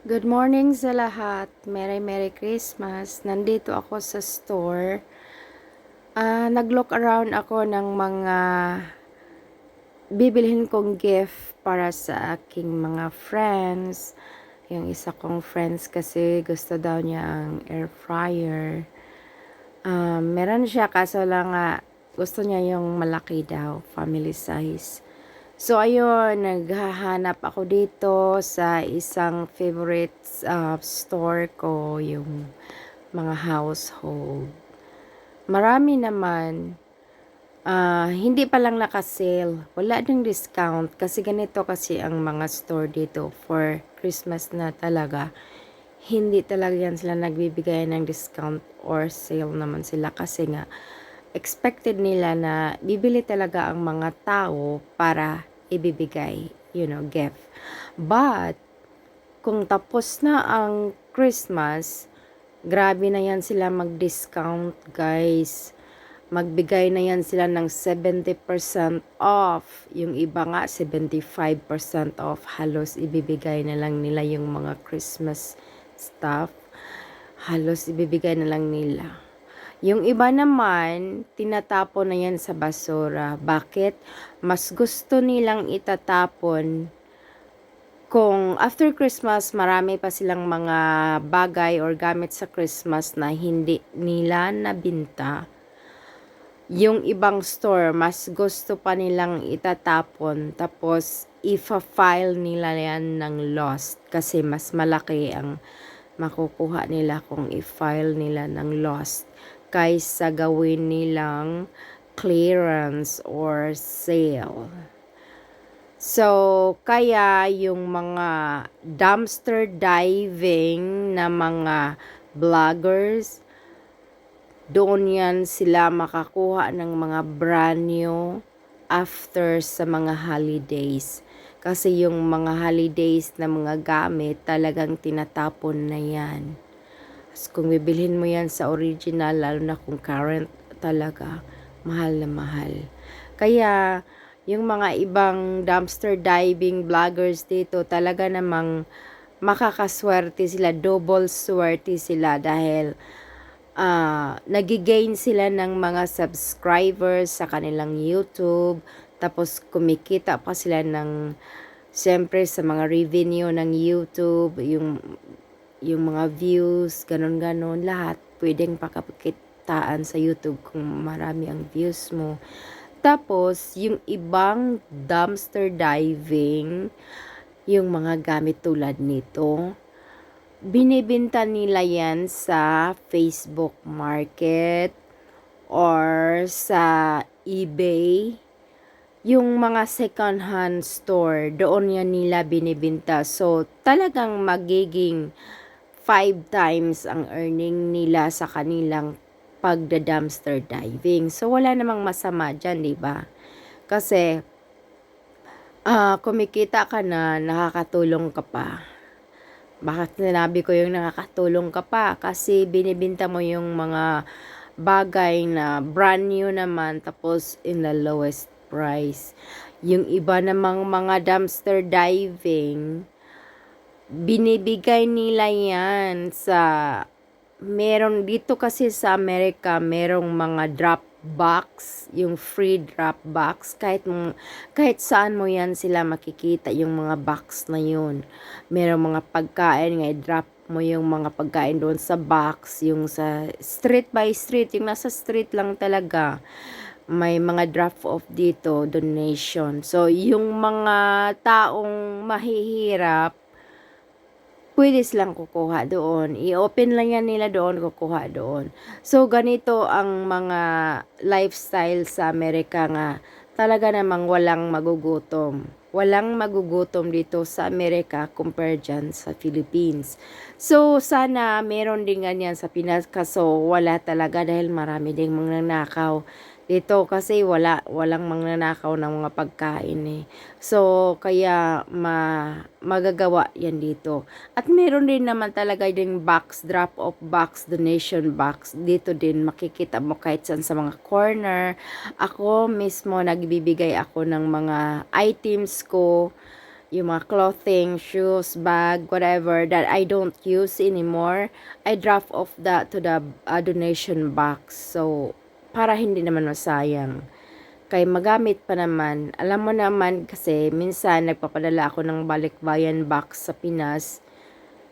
Good morning sa lahat. Merry Christmas. Nandito ako sa store. Nag-look around ako ng mga bibilhin kong gift para sa aking mga friends. Yung isa kong friends kasi gusto daw niya ang air fryer. Meron siya kaso lang gusto niya yung malaki daw, family size. So, ayun, naghahanap ako dito sa isang favorite store ko, yung mga household. Marami naman, hindi pa lang naka-sale. Wala ding discount kasi ganito kasi ang mga store dito for Christmas na talaga. Hindi talaga yan sila nagbibigay ng discount or sale naman sila kasi nga expected nila na bibili talaga ang mga tao para ibibigay, gift. But, kung tapos na ang Christmas, grabe na yan sila mag-discount, guys. Magbigay na yan sila ng 70% off. Yung iba nga, 75% off. Halos ibibigay na lang nila yung mga Christmas stuff. Halos ibibigay na lang nila. Yung iba naman, tinatapon na yan sa basura. Bakit? Mas gusto nilang itatapon kung after Christmas, marami pa silang mga bagay or gamit sa Christmas na hindi nila nabinta. Yung ibang store, mas gusto pa nilang itatapon. Tapos, ifa-file nila yan ng lost. Kasi mas malaki ang makukuha nila kung i-file nila ng lost kaysa gawin nilang clearance or sale. So, kaya yung mga dumpster diving na mga vloggers, doon yan sila makakuha ng mga brand new after sa mga holidays. Kasi yung mga holidays na mga gamit, talagang tinatapon na yan. As kung bibilhin mo yan sa original, lalo na kung current talaga, mahal na mahal. Kaya, yung mga ibang dumpster diving vloggers dito, talaga namang makakaswerte sila, double swerte sila dahil nagigain sila ng mga subscribers sa kanilang YouTube, tapos kumikita pa sila ng, siyempre sa mga revenue ng YouTube, yung mga views, ganon-ganon, lahat pwedeng pakakitaan sa YouTube kung marami ang views mo. Tapos, yung ibang dumpster diving, yung mga gamit tulad nito, binibenta nila yan sa Facebook Market or sa eBay. Yung mga second hand store, doon yan nila binibenta. So, talagang magiging 5 times ang earning nila sa kanilang pagda-dumpster diving. So, wala namang masama dyan, di ba? Kasi, kumikita ka na, nakakatulong ka pa. Bakit sinabi ko yung nakakatulong ka pa? Kasi binibenta mo yung mga bagay na brand new naman, tapos in the lowest price. Yung iba namang mga dumpster diving, binibigay nila yan sa, meron dito kasi sa Amerika, merong mga drop box, yung free drop box, kahit saan mo yan sila makikita yung mga box na yun. Merong mga pagkain, nga drop mo yung mga pagkain doon sa box, yung sa street by street, yung nasa street lang talaga. May mga drop off dito, donation. So, yung mga taong mahihirap, pwede silang kukuha doon. I-open lang yan nila doon, kukuha doon. So, ganito ang mga lifestyle sa Amerika nga. Talaga namang walang magugutom. Walang magugutom dito sa Amerika compare dyan sa Philippines. So, sana meron din ganyan sa Pinas. Kaso, wala talaga dahil marami ding mga nanakaw. Dito kasi walang magnanakaw ng mga pagkain eh. So, kaya magagawa yan dito. At meron din naman talaga ding box, drop-off box, donation box. Dito din makikita mo kahit saan sa mga corner. Ako mismo nagbibigay ako ng mga items ko yung mga clothing, shoes, bag, whatever that I don't use anymore, I drop off that to the donation box. So, para hindi naman masayang. Kay magamit pa naman. Alam mo naman kasi minsan nagpapadala ako ng balikbayan box sa Pinas.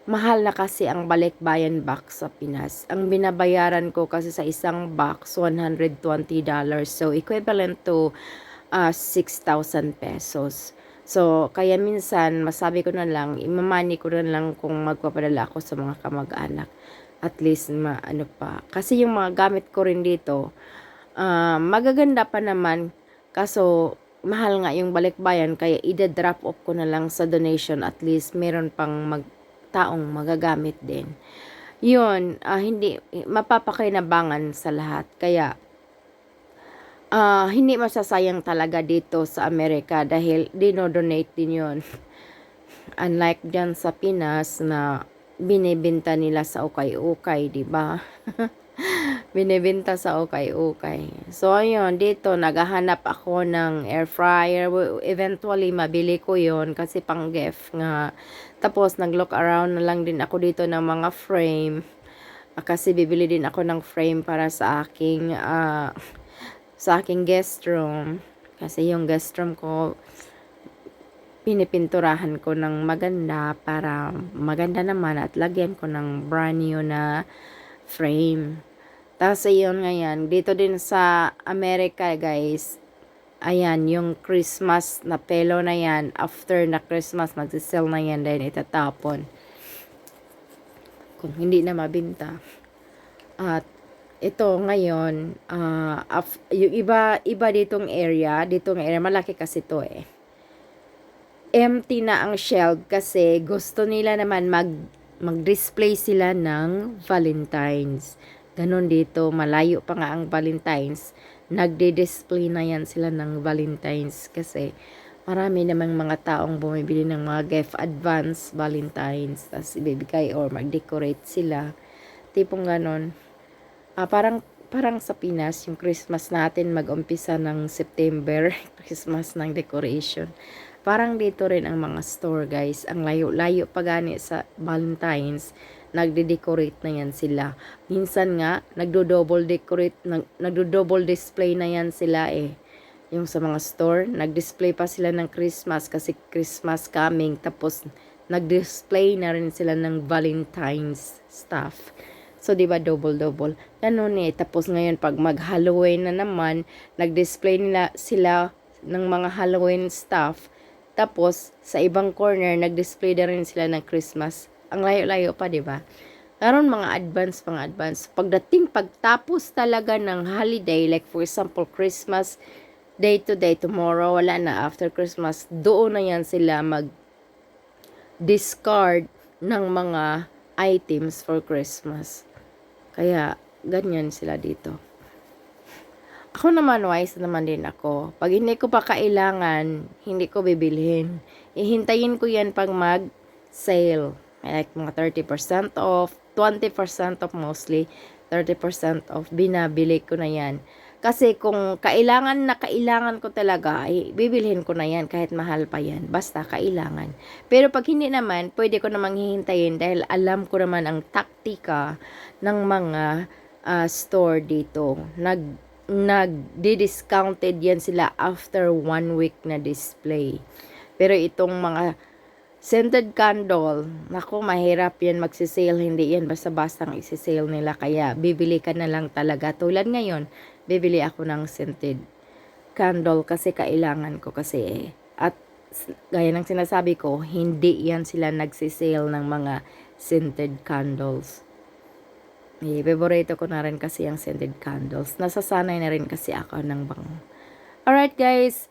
Mahal na kasi ang balikbayan box sa Pinas. Ang binabayaran ko kasi sa isang box, $120. So, equivalent to 6,000 pesos. So, kaya minsan, masabi ko na lang, imamani ko na lang kung magpapadala ako sa mga kamag-anak. At least, ano pa. Kasi yung mga gamit ko rin dito, magaganda pa naman. Kaso, mahal nga yung balikbayan, kaya ida-drop off ko na lang sa donation. At least, meron pang taong magagamit din. Yun, hindi, mapapakinabangan sa lahat. Kaya, hindi masasayang talaga dito sa Amerika dahil dinodonate din yun. Unlike dyan sa Pinas na binibenta nila sa ukay-ukay, di ba? Binibenta sa ukay-ukay. So, ayun, dito, naghahanap ako ng air fryer. Eventually, mabili ko yon kasi pang gift nga. Tapos, nag-look around na lang din ako dito ng mga frame. Kasi bibili din ako ng frame para sa aking guest room. Kasi yung guest room ko, pinipinturahan ko ng maganda para maganda naman at lagyan ko ng brand new na frame. Tapos ayun ngayon, dito din sa Amerika guys, ayan, yung Christmas na pelo na yan, after na Christmas, magsisell na yan, then itatapon. Kung hindi na mabinta. At ito ngayon, yung iba ditong area, malaki kasi to eh. Empty na ang shelf kasi gusto nila naman mag-display sila ng Valentine's. Ganon dito, malayo pa nga ang Valentine's. Nagde-display na yan sila ng Valentine's kasi marami namang mga taong bumibili ng mga gift advance Valentine's. Tapos ibibigay or mag-decorate sila. Tipong ganon. Parang sa Pinas, yung Christmas natin mag-umpisa ng September, Christmas ng decoration. Parang dito rin ang mga store guys, ang layo-layo pa gani sa Valentine's, nagde-decorate na yan sila. Minsan nga, nagdo-double display na yan sila eh. Yung sa mga store, nag-display pa sila ng Christmas kasi Christmas coming, tapos nag-display na rin sila ng Valentine's stuff. So, di ba, double. Ganun eh. Tapos ngayon, pag mag-Halloween na naman, nag-display nila sila ng mga Halloween stuff. Tapos, sa ibang corner, nag-display na rin sila ng Christmas. Ang layo-layo pa, di ba? Karon mga advance. Pagtapos talaga ng holiday, like for example, Christmas, day to day, tomorrow, wala na, after Christmas, doon na yan sila mag-discard ng mga items for Christmas. Kaya, ganyan sila dito. Ako naman, wise naman din ako. Pag hindi ko pa kailangan, hindi ko bibilhin. Ihintayin ko yan pag mag-sale. Like mga 30% off, 20% off mostly, 30% off, binabili ko na yan. Kasi kung kailangan ko talaga, ay bibilhin ko na yan kahit mahal pa yan. Basta kailangan. Pero pag hindi naman, pwede ko namang hihintayin dahil alam ko naman ang taktika ng mga store dito. Nag-discounted yan sila after 1 week na display. Pero itong mga scented candle, naku, mahirap yan magsisale, hindi yan basta-bastang isisale nila, kaya bibili ka na lang talaga. Tulad ngayon, bibili ako ng scented candle kasi kailangan ko kasi at gaya ng sinasabi ko, hindi yan sila nagsisale ng mga scented candles. Favorito ko na rin kasi ang scented candles. Nasasanay na rin kasi ako ng bango. Alright guys,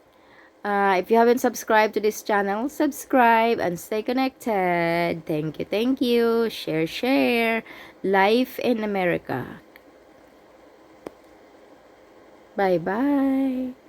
if you haven't subscribed to this channel, subscribe and stay connected. Thank you. Share. Life in America. Bye-bye.